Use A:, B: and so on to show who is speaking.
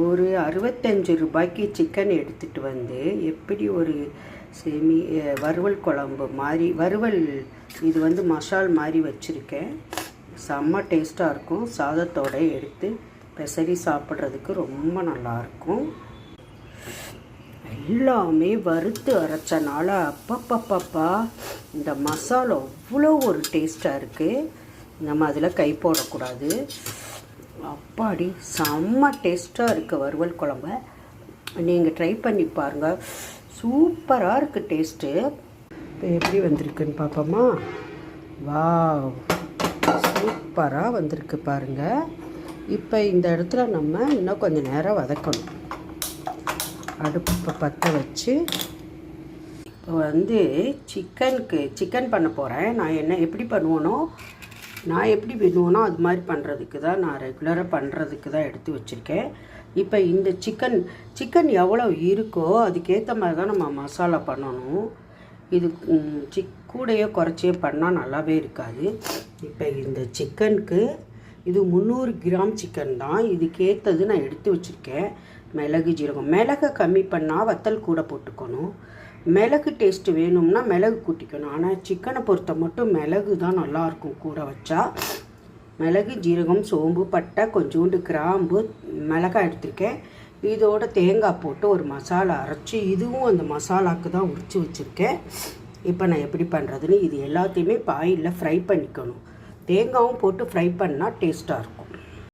A: ஒரு 65 ரூபாய்க்கு சிக்கன் எடுத்துகிட்டு வந்து எப்படி ஒரு வறுவல் குழம்பு மாதிரி இது வந்து மசால் மாதிரி வச்சுருக்கேன். செம்ம டேஸ்ட்டாக இருக்கும். சாதத்தோடு எடுத்து பெசரி சாப்பிட்றதுக்கு ரொம்ப நல்லாயிருக்கும். எல்லாமே வறுத்து அரைச்சனால அப்பப்பப்பப்பா இந்த மசாலா அவ்வளோ ஒரு டேஸ்ட்டாக இருக்குது. நம்ம அதில் கை போடக்கூடாது. அப்பாடி செம்ம டேஸ்ட்டாக இருக்குது வறுவல் குழம்ப. நீங்கள் ட்ரை பண்ணி பாருங்கள். சூப்பராக இருக்குது டேஸ்ட்டு. இப்போ எப்படி வந்திருக்குன்னு பார்ப்போமா? வாவ், சூப்பராக வந்திருக்கு பாருங்கள். இப்போ இந்த இடத்துல நம்ம இன்னும் கொஞ்சம் நேரம் வதக்கணும். அடுப்பை பற்ற வச்சு இப்போ வந்து சிக்கன் பண்ண போகிறேன். நான் எப்படி பண்ணுவேனோ அது மாதிரி பண்ணுறதுக்கு தான், நான் ரெகுலராக பண்ணுறதுக்கு தான் எடுத்து வச்சுருக்கேன். இப்போ இந்த சிக்கன் எவ்வளோ இருக்கோ அதுக்கேற்ற மாதிரி தான் நம்ம மசாலா பண்ணணும். இது கூடையோ குறைச்சியோ பண்ணால் நல்லாவே இருக்காது. இப்போ இந்த சிக்கனுக்கு இது 300 கிராம் சிக்கன் தான். இதுக்கேற்றது நான் எடுத்து வச்சுருக்கேன். மிளகு ஜீரகம், மிளகை கம்மி பண்ணால் வத்தல் கூட போட்டுக்கணும். மிளகு டேஸ்ட்டு வேணும்னா மிளகு கூட்டிக்கணும். ஆனால் சிக்கனை பொறுத்த மட்டும் மிளகு தான் நல்லாயிருக்கும் கூட வச்சா. மிளகு ஜீரகம் சோம்பு பட்டை கொஞ்சோண்டு கிராம்பு மிளகாய் எடுத்திருக்கேன். இதோட தேங்காய் போட்டு ஒரு மசாலா அரைச்சி இதுவும் அந்த மசாலாவுக்கு தான் உரித்து வச்சுருக்கேன். இப்போ நான் எப்படி பண்ணுறதுன்னு இது எல்லாத்தையுமே ஆயிலில் ஃப்ரை பண்ணிக்கணும். தேங்காயும் போட்டு ஃப்ரை பண்ணால் டேஸ்ட்டாக இருக்கும்.